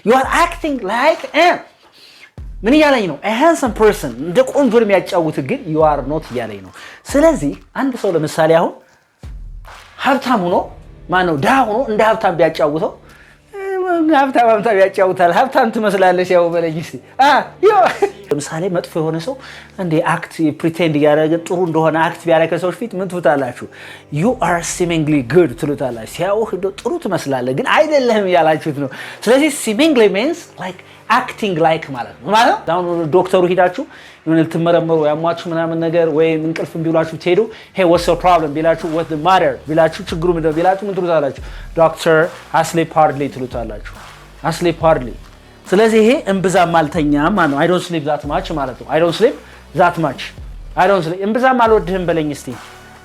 You are acting like ምን እያለኝ ነው? a handsome person እንደ ቆንጆ የሚያጫውት ግን you are not እያለኝ ነው። ስለዚህ አንድ ሰው ለምሳሌ አሁን ሀብታም ሆኖ ማነው ድሃ ሆኖ እንደ ሀብታም ቢያጫውተው ሀብታም ቢያጫውታል ሀብታም ትመስላለሽ ያው በለኝ እስቲ ለምሳሌ መጥፎ የሆነ ሰው እንደ አክት ፕሪቴንድ ያደረገ ጥሩ እንደሆነ አክት ቢያደርግ ከሰዎች ፊት ምን ትሉታላችሁ? you are seemingly good ትሉታላችሁ። ሲያውህ ጥሩ ትመስላለህ ግን አይደለም ያላችሁት ነው። ስለዚህ seemingly means like acting like ማለት ነው። አሁን ዶክተሩ ሄዳችሁ የሆነ ልትመረመሩ ያሟችሁ ምናምን ነገር ወይ እንቅልፍም ቢሏችሁ ትሄዱ hey what's your problem ቢላችሁ what's the matter ቢላችሁ ችግሩ ምንድነው ቢላችሁ ምን ትሉታላችሁ? doctor I sleep hardly ትሉታላችሁ። I sleep hardly ስለዚህ ይሄ እምብዛም አልተኛም ማለት ነው። I don't sleep that much ማለት ነው። I don't sleep that much I don't sleep እምብዛም አልወድህም በለኝ እስቲ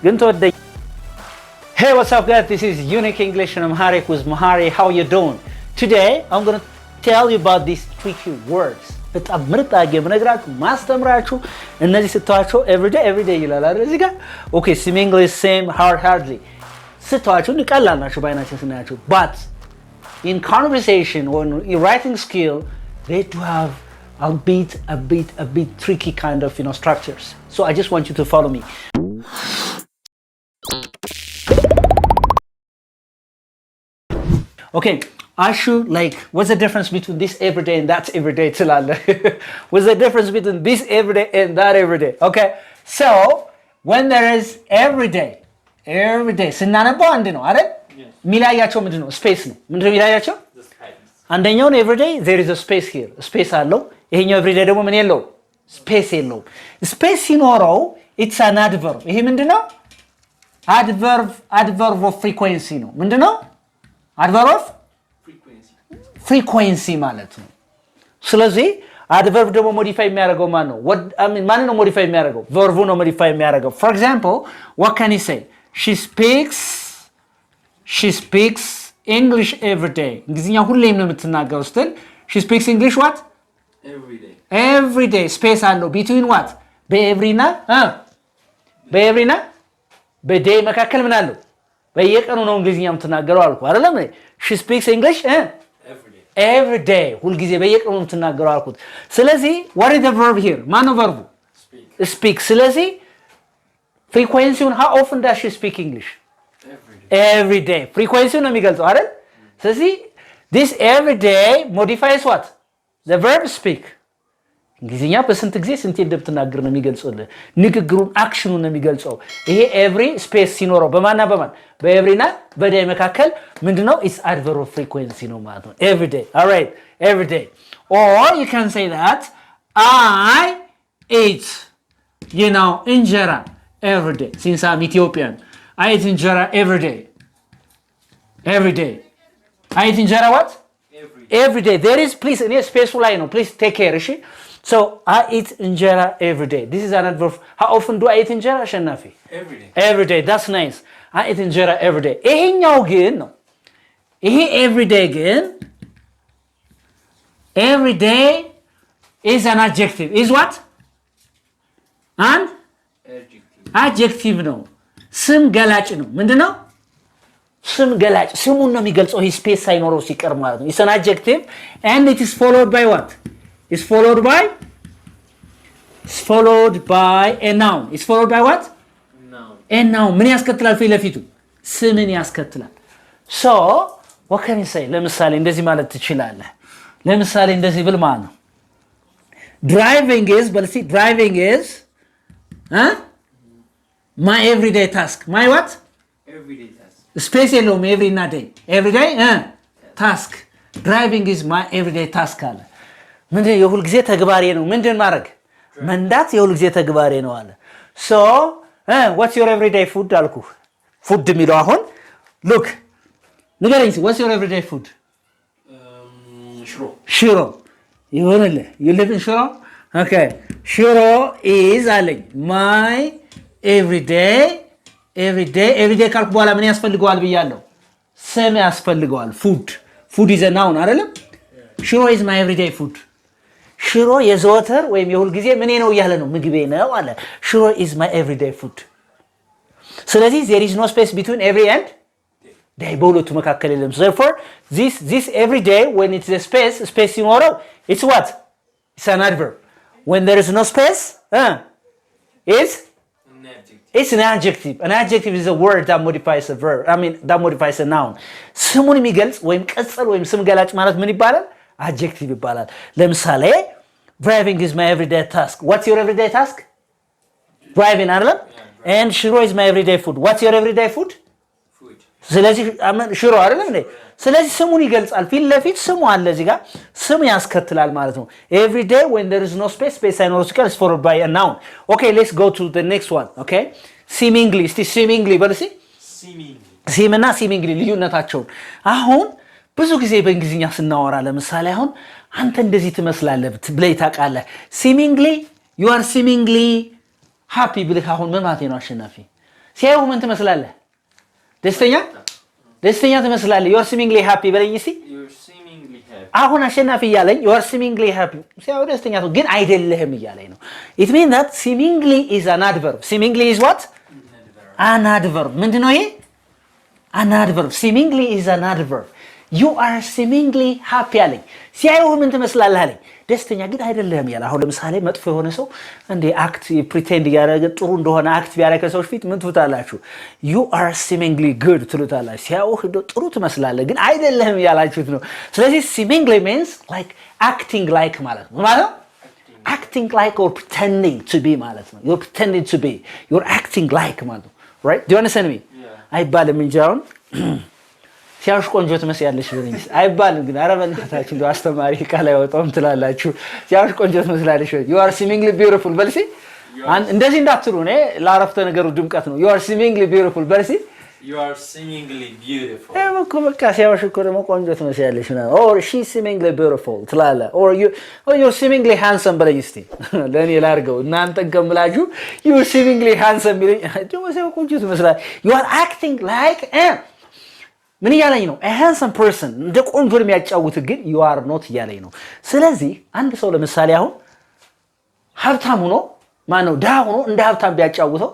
ግን ተወደኝ። Hey what's up guys, this is Unique English and Amharic with Mahari. How you doing? Today I'm going to tell you about these tricky words. በጣም ምርጥ አገ በነግራችሁ ማስተምራችሁ እነዚህ ስትዋቸው everyday ይላል አይደል እዚህ ጋር okay seemingly same hardly ስትዋቸው ይቀላል ናቸው ባይናችን ስናያቸው but in conversation or in writing skill they do have a bit tricky kind of structures. So I just want you to follow me. Okay, I should like what's the difference between this everyday and that everyday ትላለህ what's the difference between this everyday and that everyday? Okay, so when there is everyday ስናነበው አንድ ነው አይደል? ሚላያቸው ምንድነው? ስፔስ ነው። ምንድነው ሚላያቸው? አንደኛውን everyday there is a space here ስፔስ አለው። ይሄኛው everyday ደግሞ ምን የለውም? ስፔስ የለውም። ስፔስ ሲኖረው it's an adverb. ይሄ ምንድነው? adverb of frequency ነው። ምንድነው? adverb of frequency ማለት ነው። ስለዚህ adverb ደግሞ modify የሚያደርገው ማን ነው? ማን ነው modify የሚያደርገው? verb ነው modify የሚያደርገው. For example, what can you say? She speaks English every day. እንግሊዝኛ ሁሌም ነው የምትናገረው ስትል she speaks English what? Every day. ስፔስ አለው between what? በኤቭሪና በday መካከል ምን አለው? በየቀኑ ነው እንግሊዝኛ የምትናገረው አልኩ አይደለም? she speaks English every day. ሁልጊዜ በየቀኑ ነው የምትናገረው አልኩት። ስለዚህ what is the verb here? ማን ነው verb? speak. ስለዚህ frequency-ውን how often does she speak English? Every day. frequency ነው የሚገልጸው አይደል? ስለዚህ this every day modifies what? the verb speak. እንግሊዝኛ በስንት ጊዜ ስንት እንደምትናገር ነው የሚገልጸው። ንግግሩን አክሽኑን ነው የሚገልጸው። ይሄ every space ሲኖረው በማና በማን በኤቭሪና በday መካከል ምንድነው? it's adverb of frequency ነው ማለት ነው። every day. All right, every day. Or you can say that I eat injera every day. Since I'm Ethiopian, I eat injera every day. I eat injera what? Every day. There is, please, in a space line, please take care, is she? So, I eat injera every day. This is an adverb. How often do I eat injera, Shanafi? Every day. That's nice. I eat injera every day. Ehinyaw gin, no. Every day again. Every day is an adjective. Is what? And? Adjective ነው። ስም ገላጭ ነው። ምንድነው? ስም ገላጭ ስሙን ነው የሚገልጸው። ይሄ ስፔስ ሳይኖረው ሲቀር ማለት ነው። It's an adjective and it is followed by what? It's followed by a noun. It's followed by what? A noun. ምን ያስከትላል? ፊት ለፊቱ ስምን ያስከትላል። So, what can you say? ለምሳሌ እንደዚህ ማለት ትችላለህ። ለምሳሌ እንደዚህ ብል ማለት ነው driving is my everyday task. My what? Everyday task. Space የለውም every እና day. Everyday task. Driving is my everyday task አለ። ምንድነው? የሁል ጊዜ ተግባሬ ነው። ምንድን ማድረግ? መንዳት የሁል ጊዜ ተግባሬ ነው አለ። So, what's your everyday food አልኩ። ፉድ የሚለው አሁን look ንገረኝ። what's your everyday food? ሽሮ ይሆንልህ። you live in ሽሮ? Okay. ሽሮ is አለኝ my everyday ካልኩ በኋላ ምን ያስፈልገዋል ብያለሁ? ስም ያስፈልገዋል። food is a noun አይደለም? ሽሮ is my everyday food. ሽሮ የዘወትር ወይም የሁል ጊዜ ምን ነው እያለ ነው ምግቤ ነው አለ። ሽሮ is my everyday food. ስለዚህ there is no space between every and ዳይ በሁለቱ መካከል የለም therefore this every day when it's a space ሲኖረው it's what it's an adverb when there is no space it's an adjective an adjective is a word that modifies a verb that modifies a noun ስሙን የሚገልጽ ወይም ቅጽል ወይም ስም ገላጭ ማለት ምን ይባላል adjective ይባላል ለምሳሌ driving is my everyday task what's your everyday task driving አይደለም and shiro is my everyday food what's your everyday food ስለዚህ ሽሮ አይደለም እንዴ ስለዚህ ስሙን ይገልጻል ፊት ለፊት ስሙ አለ እዚህ ጋር ስም ያስከትላል ማለት ነው every day when there is no space አይኖርስ ጋር is followed by a noun okay let's go to the next one okay seemingly በልሲ seem እና seemingly ልዩነታቸው አሁን ብዙ ጊዜ በእንግሊዝኛ ስናወራ ለምሳሌ አሁን አንተ እንደዚህ ትመስላለህ ብለህ ታውቃለህ seemingly you are seemingly happy ብለህ አሁን ምን ማለት ነው አሸናፊ ሲያዩ ምን ትመስላለህ ደስተኛ ትመስላለህ you are seemingly happy በለኝ እስቲ you're seemingly happy አሁን አሸናፊ እያለኝ you are seemingly happy ሲያው ደስተኛ ነው ግን አይደለህም እያለኝ ነው it means that seemingly is an adverb seemingly is what an adverb ምንድነው ይሄ an adverb seemingly is an adverb you are seemingly happy አለኝ ሲያዩ ምን ትመስላለህ አለኝ ደስተኛ ግን አይደለህም ያለ አሁን ለምሳሌ መጥፎ የሆነ ሰው እንደ አክት ፕሪቴንድ ያደረገ ጥሩ እንደሆነ አክት ቢያደርግ ሰው ፊት ምን ትሉታላችሁ you are seemingly good ትሉታላችሁ ሲያዩህ ጥሩ ትመስላለህ ግን አይደለህም ያላችሁት ነው ስለዚህ seemingly means like acting like ማለት ነው acting like or pretending to be ማለት ነው you're pretending to be you're acting like ማለት ነው right do you understand me አይባልም እንጂ አሁን ሲያውሽ ቆንጆ ትመስያለሽ ብለኝስ አይባልም ግን አረበልታችሁ እንደው አስተማሪ ቃል አይወጣም ትላላችሁ ሲያውሽ ቆንጆ ትመስላለሽ you are seemingly beautiful በልሲ እንደዚህ እንዳትሩ ነው ለአረፍተ ነገሩ ድምቀት ነው you are seemingly beautiful በልሲ you are seemingly beautiful በቃ ሲያውሽ እኮ ደግሞ ቆንጆ ትመስያለሽ ነው or she seemingly beautiful ትላለ or you're seemingly handsome በለኝ እስቲ ለኔ ላርገው እናንተ ገምላችሁ you're seemingly handsome ብለኝ ደግሞ ሲያው ቆንጆ ትመስላለሽ you are acting like ምን ያለኝ ነው a handsome person እንደ ቆንጆ የሚያጫውት ግን you are not ያለኝ ነው ስለዚህ አንድ ሰው ለምሳሌ አሁን ሀብታም ሆኖ ማነው ዳ ሆኖ እንደ ሀብታም ቢያጫውተው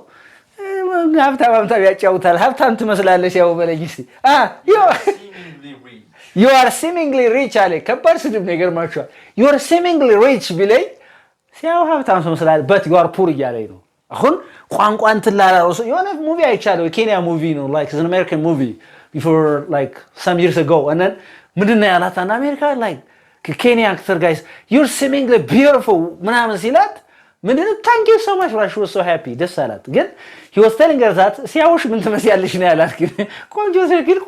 ሀብታም ያጫውታል ሀብታም ትመስላለሽ ያው በለኝ እስቲ you are seemingly rich አለ ከባድ ስድብ ነገር ማቻ you are seemingly rich ቢለኝ ሲያው ሀብታም ትመስላለህ but you are poor ያለኝ ነው አሁን ቋንቋ እንትን ላላረሱ የሆነ ሙቪ አይቻለው የኬንያ ሙቪ ነው like an American movie before like some years ago and then ምንድነው ያላት አን አሜሪካ like Kenyan actor guys you're seemingly beautiful ምናምን ሲላት ምንድነው thank you so much she was so happy ደስ አላት ግን he was telling her that ሲያውሽ ምን ትመስያለሽ ነው ያላት ግን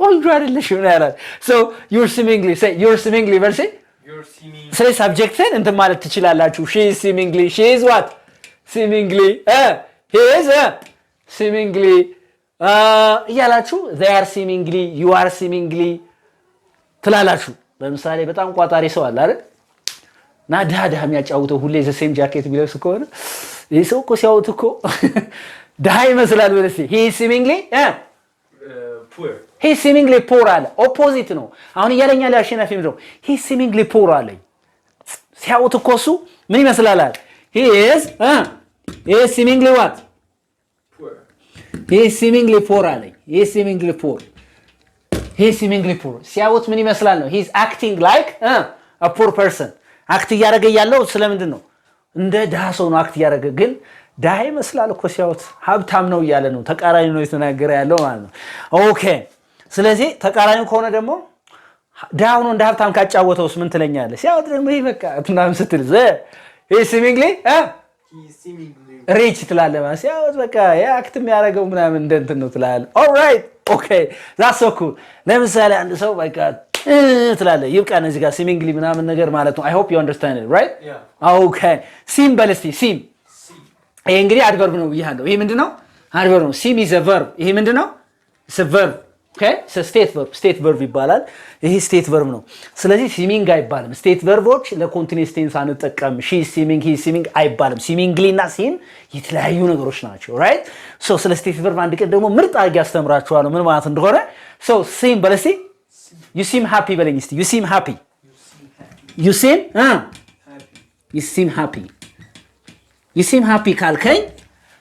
ቆንጆ አይደለሽ ነው ያላት so you're seemingly verse you're seemingly ስለዚህ subjecትን እንትን ማለት ትችላላችሁ she is seemingly she is what seemingly he is seemingly ያላችሁ they are seemingly you are seemingly ትላላችሁ ለምሳሌ በጣም ቋጣሪ ሰው አለ አይደል ናዳዳ የሚያጫውተው ሁሌ the same jacket ቢለብስ ከሆነ ይሄ ሰው እኮ ሲያውት እኮ ዳይ ይመስላል ወለሲ he is seemingly poor he is seemingly poor አለ ኦፖዚት ነው አሁን እያለኛል ያሸናፊ ምንድነው he is seemingly poor አለኝ ሲያውት እኮ እሱ ምን ይመስላል he is seemingly what he is seemingly poor አለኝ he is seemingly poor ሲያውት ምን ይመስላል ነው he is acting like a poor person አክት ያደረገ ያለው ስለምንድን ነው እንደ ዳህ ሰው ነው አክት ያደረገ ግን ዳህ ይመስላል እኮ ሲያውት ሀብታም ነው ያለ ነው ተቃራኒ ነው የተናገረ ያለው ማለት ነው ኦኬ ስለዚህ ተቃራኒ ከሆነ ደግሞ ዳህ ነው እንደ ሀብታም ካጫወተውስ ምን ትለኛለህ ሲያውት ደግሞ ይሄ በቃ ምናምን ስትል he is seemingly ሪች ትላለህ ማለት ሲያውት በቃ ያክት የሚያደርገው ምናምን እንትን ነው ትላለህ ኦልራይት ኦኬ that's so cool ለምሳሌ አንድ ሰው በቃ ትላለህ ይብቃን እዚህ ጋር seemingly ምናምን ነገር ማለት ነው I hope you understand it right yeah okay seem በለስቲ seem ይሄ እንግዲህ adverb ነው ይያለው ይሄ ምንድነው adverb ነው seem is a verb ይሄ ምንድነው it's a verb okay it's a state verb ይባላል ይሄ state verb ነው ስለዚህ seeming አይባልም state verbዎች ለኮንቲኒየስ ቴንስ አንጠቀም she is seeming he is seeming አይባልም seemingly እና seem የተለያዩ ነገሮች ናቸው right so ስለ state verb አንድ ቀን ደግሞ ምርጥ አድርጌ አስተምራችኋለሁ ምን ማለት እንደሆነ so seem በለስቲ you seem happy በለኝ እስቲ you seem happy ካልከኝ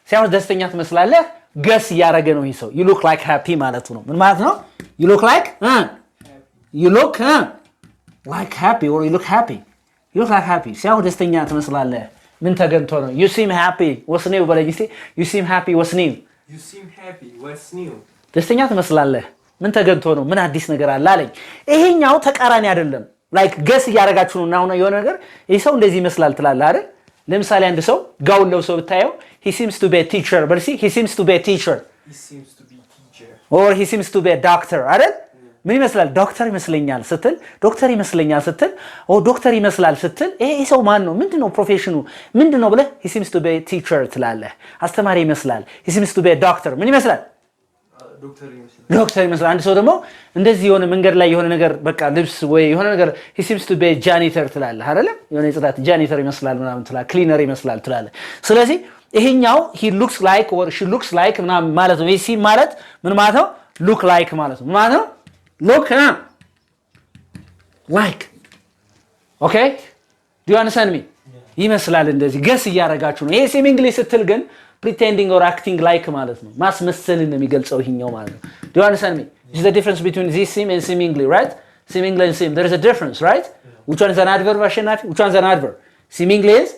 ሲያው ደስተኛ ትመስላለህ ገስ ያረገ ነው ይሄ ሰው you look like happy ማለት ነው ምን ማለት ነው you look like you look like happy or you look happy you look like happy ሲያው ደስተኛ ትመስላለህ ምን ተገንቶ ነው you seem happy what's new በለኝ እስቲ you seem happy what's new you seem happy what's new ደስተኛ ትመስላለህ ምን ተገንቶ ነው ምን አዲስ ነገር አለ አለኝ ይሄኛው ተቃራኒ አይደለም like ገስ ያረጋችሁ ነው እና የሆነ ነገር ይሄ ሰው እንደዚህ ይመስላል ትላለህ አይደል ለምሳሌ አንድ ሰው ጋውን ለብሶ ብታየው he seems to be a teacher but see he seems to be a teacher he seems to be a teacher or he seems to be a doctor አይደል ምን ይመስላል ዶክተር ይመስለኛል ስትል ዶክተር ይመስለኛል ስትል ኦ ዶክተር ይመስላል ስትል ይሄ ሰው ማን ነው ምንድነው ፕሮፌሽኑ ምንድነው ብለህ he seems to be a teacher ትላለህ አስተማሪ ይመስላል he seems to be a doctor ምን ይመስላል ዶክተር ይመስላል አንድ ሰው ደግሞ እንደዚህ የሆነ መንገድ ላይ የሆነ ነገር በቃ ልብስ ወይ የሆነ ነገር he seems to be a janitor ትላለህ አይደል የሆነ የጽዳት janitor ይመስላል ምናምን ትላለህ ክሊነር ይመስላል ትላለህ ስለዚህ ይሄኛው he looks like or she looks like ምናምን ማለት ነው ይሄ see ማለት ምን ማለት ነው look like ማለት ነው ምን ማለት ነው look like okay do you understand me ይመስላል እንደዚህ ገስ ያረጋችሁ ነው ይሄ seemingly ስትል ግን pretending or acting like ማለት ነው ማስመሰልን ነው የሚገልጸው ይሄኛው ማለት ነው do you understand me this is the difference between this seem and seemingly right seemingly and seem there is a difference right which one is an adverb ashnafi which one is an adverb seemingly is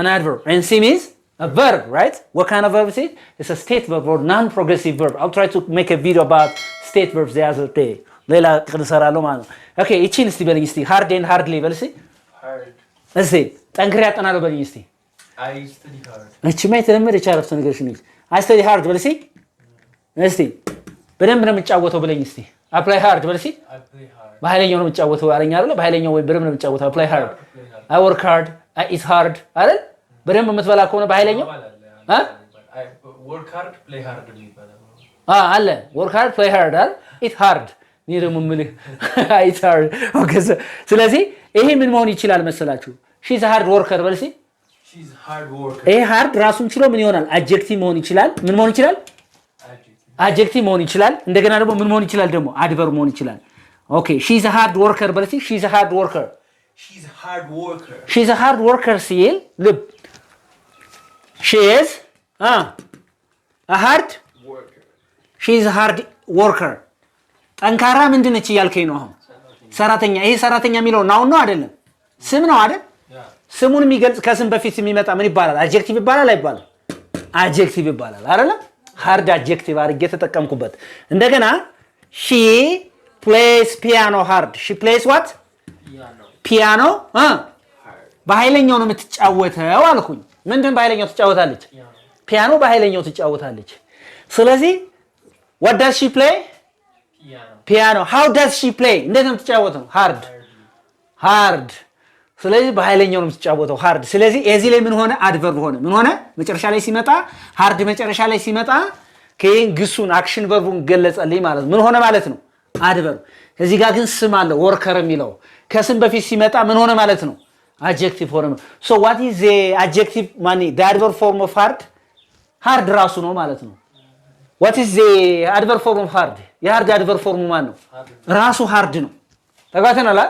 an adverb and seem is a verb right what kind of verb is it it's a state verb or non-progressive verb I'll try to make a video about state verbs the other day ሌላ ቅርሰራለሁ ማለት ነው okay እቺን እስቲ በለኝ እስቲ hard and hardly በል እስቲ hard እስቲ ጠንክሬ ያጠናለሁ በለኝ እስቲ I study hard እቺ ማለት ለምን የቻረፍተ ነገር ሽንል I study hard በል እስቲ እስቲ በደንብ ነው የምጫወተው በለኝ እስቲ apply hard በል እስቲ I play hard በኃይለኛው ነው የምጫወተው አለኝ አይደል በኃይለኛው ወይ በደንብ ነው የምጫወተው apply hard I work hard I eat hard አይደል በደንብ የምትበላ ከሆነ በኃይለኛው I work hard play hard የሚባለው አለ work hard play hard አይደል eat hard ነው ደግሞ ምልህ eat hard okay ስለዚህ ይሄ ምን መሆን ይችላል መሰላችሁ she's a hard worker በል እስቲ she's hard worker ይሄ hard ራሱን ችሎ ምን ይሆናል adjective መሆን ይችላል ምን መሆን ይችላል adjective መሆን ይችላል እንደገና ደግሞ ምን መሆን ይችላል ደግሞ adverb መሆን ይችላል okay she's a hard worker በል እስቲ she's a hard worker she's a hard worker she's a hard worker ሲል ልብ she is a hard worker she's a hard worker ጠንካራ ምንድነች እያልከኝ ነው አሁን ሰራተኛ ይሄ ሰራተኛ የሚለው ናው ነው አይደለም ስም ነው አይደል ስሙን የሚገልጽ ከስም በፊት የሚመጣ ምን ይባላል adjective ይባላል አይባልም adjective ይባላል አይደል hard adjective አድርጌ ተጠቀምኩበት እንደገና she plays piano hard she plays what piano በኃይለኛው ነው የምትጫወተው አልኩኝ ምንድን በኃይለኛው ትጫወታለች ፒያኖ በኃይለኛው ትጫወታለች ስለዚህ what does she play piano how does she play እንዴት ነው የምትጫወተው hard ስለዚህ በኃይለኛው ነው የምትጫወተው hard ስለዚህ እዚህ ላይ ምን ሆነ adverb ሆነ ምን ሆነ መጨረሻ ላይ ሲመጣ hard መጨረሻ ላይ ሲመጣ ከይን ግሱን አክሽን ቨርቡን ገለጸልኝ ማለት ምን ሆነ ማለት ነው adverb እዚህ ጋር ግን ስም አለ worker የሚለው ከስም በፊት ሲመጣ ምን ሆነ ማለት ነው adjective ሆነ so what is the adjective money the adverb form of hard ራሱ ነው ማለት ነው what is the adverb form of hard የhard adverb form ማን ነው ራሱ hard ነው ተጋተናላ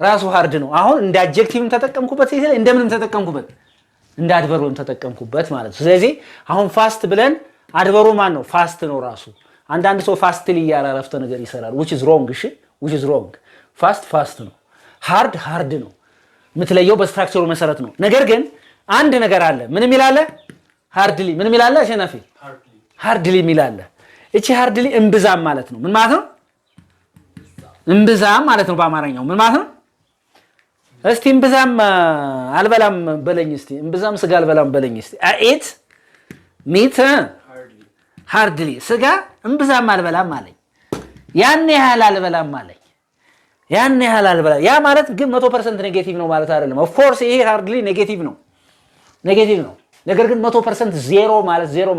ራሱ hard ነው አሁን እንደ adjectiveም ተጠቀምኩበት ሲል እንደምንም ተጠቀምኩበት እንደ adverbም ተጠቀምኩበት ማለት ነው ስለዚህ አሁን fast ብለን adverb ማን ነው fast ነው ራሱ አንዳንድ ሰው fastly ያላረፍተ ነገር ይሰራል which is wrong እሺ which is wrong fast ነው hard ነው ምትለየው በስትራክቸሩ መሰረት ነው ነገር ግን አንድ ነገር አለ ምን ይላል hardly ምን ይላል አሸናፊ hardly ይላል እቺ hardly እንብዛም ማለት ነው ምን ማለት ነው እንብዛም ማለት ነው በአማርኛው ምን ማለት ነው እስቲ እንብዛም አልበላም በለኝ እስቲ እንብዛም ስጋ አልበላም በለኝ እስቲ I eat meat hardly ስጋ እንብዛም አልበላም አለኝ ያን ያህል አልበላም አለኝ ያን ያህል አልበላም ያ ማለት ግን 100% ኔጌቲቭ ነው ማለት አይደለም of course ይሄ hardly ኔጌቲቭ ነው ነገር ግን 100% ዜሮ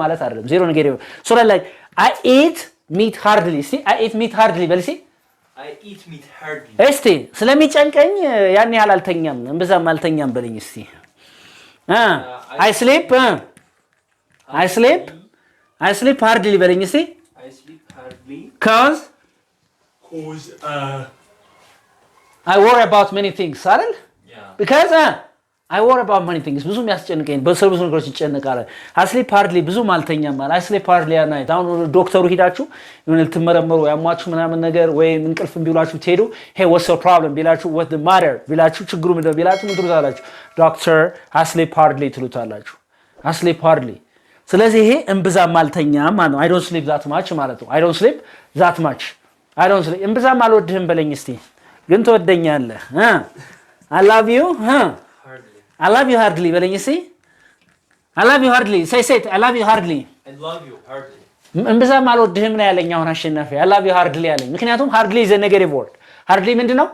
ማለት አይደለም ዜሮ ኔጌቲቭ so like I eat meat hardly see I eat meat hardly በል see I eat meat hardly እስቲ ስለሚጨንቀኝ ያን ያህል አልተኛም እንብዛም አልተኛም በለኝ እስቲ I sleep hardly በለኝ እስቲ I sleep hardly cause I worry about many things አይደል because I worry about many things ብዙ የሚያስጨንቀኝ በሰርቪስ ነገሮች ይጨነቃል I sleep hardly ብዙ ማልተኛም ማለት I sleep hardly at night አሁን ዶክተሩ ሄዳችሁ የሆነ ልትመረመሩ ያሟችሁ ምናምን ነገር ወይ እንቅልፍ ቢሏችሁ ትሄዱ hey what's your problem ቢላችሁ what the matter ቢላችሁ ችግሩ ምንድን ነው ቢላችሁ ምን ትሉታላችሁ doctor I sleep hardly ትሉታላችሁ I sleep hardly ስለዚህ ይሄ እንብዛም ማልተኛም ማለት ነው I don't sleep that much ማለት ነው I don't sleep that much I don't sleep እንብዛም አልወድህም በለኝ እስቲ ግን ትወደኛለህ I love you I love you hardly በለኝ እስቲ I love you hardly say it I love you hardly I love you hardly እንብዛም አልወድህም ነው ያለኝ አሁን አሸናፊ I love you hardly ያለኝ ምክንያቱም hardly is a negative word hardly ምንድነው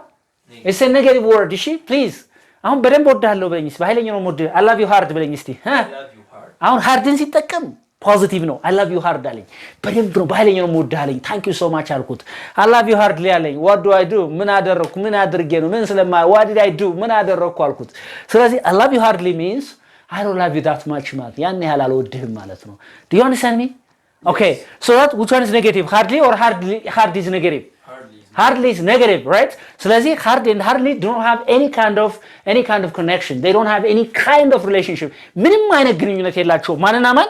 it's a negative word እሺ please አሁን በደንብ ወድሃለሁ በለኝ እስቲ በኃይለኛው ነው ወድ I love you hard በለኝ እስቲ አሁን ሃርድን ሲጠቀም ፖዚቲቭ ነው I love you hard አለኝ በደንብ ነው በኃይለኛው ነው ወድሃለኝ thank you so much አልኩት I love you hardly አለኝ what do I do ምን አደረኩ ምን አድርጌ ነው ምን ስለማ what did I do ምን አደረኩ አልኩት ስለዚህ I love you hardly means I don't love you that much ማለት ያን ያህል አልወድህም ማለት ነው do you understand me okay so that which one is negative hardly or hard is negative hardly is negative right ስለዚህ hard and hardly don't have any kind of connection they don't have any kind of relationship ምንም አይነት ግንኙነት የላቸውም ማንና ማን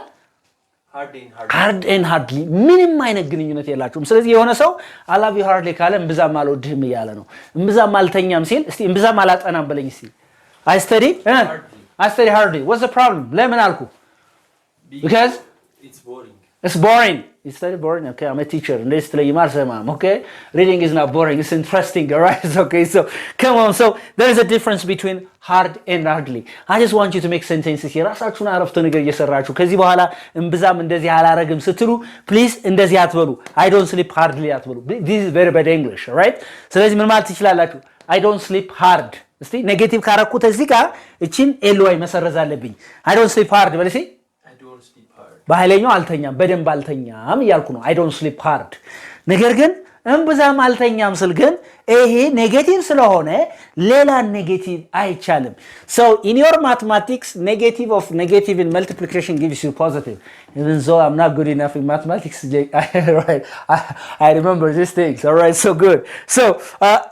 hard and hardly ምንም አይነት ግንኙነት የላቸውም ስለዚህ የሆነ ሰው I love you hardly ካለ እንብዛም አልወድህም እያለ ነው እንብዛም አልተኛም ሲል እስቲ እንብዛም አላጠናም በለኝ እስቲ I study hardly what's the problem ለምን አልኩ because it's boring it's very boring okay I'm a teacher let's tell you ma'am okay reading is not boring it's interesting all right it's okay so come on so there is a difference between hard and hardly I just want you to make sentences የራሳችሁን አረፍተ ነገር እየሰራችሁ ከዚህ በኋላ እንብዛም እንደዚህ አላረግም ስትሉ please እንደዚህ አትበሉ I don't sleep hardly አትበሉ this is very bad English all right ስለዚህ ምን ማለት ትችላላችሁ I don't sleep hard እስቲ ኔጌቲቭ ካረኩት እዚህ ጋር እቺን ኤልዋይ መሰረዝ አለብኝ I don't sleep hard በለሲ በኃይለኛው አልተኛም በደንብ አልተኛም ይያልኩ ነው I don't sleep hard ነገር ግን እንብዛም አልተኛም ስል ግን ይሄ ኔጌቲቭ ስለሆነ ሌላ ኔጌቲቭ አይቻልም so in your mathematics negative of negative in multiplication gives you positive even though I'm not good enough in mathematics right I remember these things all right so good so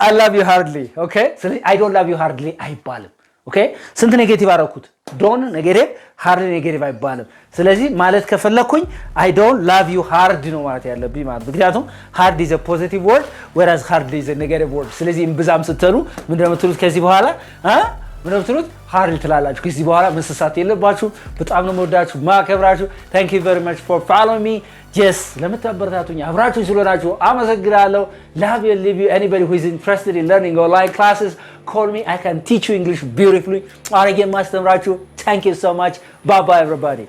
I love you hardly okay so I don't love you hardly አይባልም okay ስንት ኔጌቲቭ አረኩት don't negative hard negative አይባልም ስለዚህ ማለት ከፈለኩኝ I don't love you hard ነው ማለት ያለብኝ ማለት ምክንያቱም hard is a positive word whereas hard is a negative word ስለዚህ እንብዛም ስትሉ ምንድነው የምትሉት ከዚህ በኋላ ምንድነው የምትሉት hard ትላላችሁ ከዚህ በኋላ መስሳት የለባችሁ በጣም ነው የምወዳችሁ ማከብራችሁ thank you very much for following me yes ለምታበረታቱኝ አብራችሁ ስለሆናችሁ አመሰግናለሁ love you leave you anybody who is interested in learning online classes call me I can teach you English beautifully አረጋን ማስተምራችሁ thank you so much bye bye everybody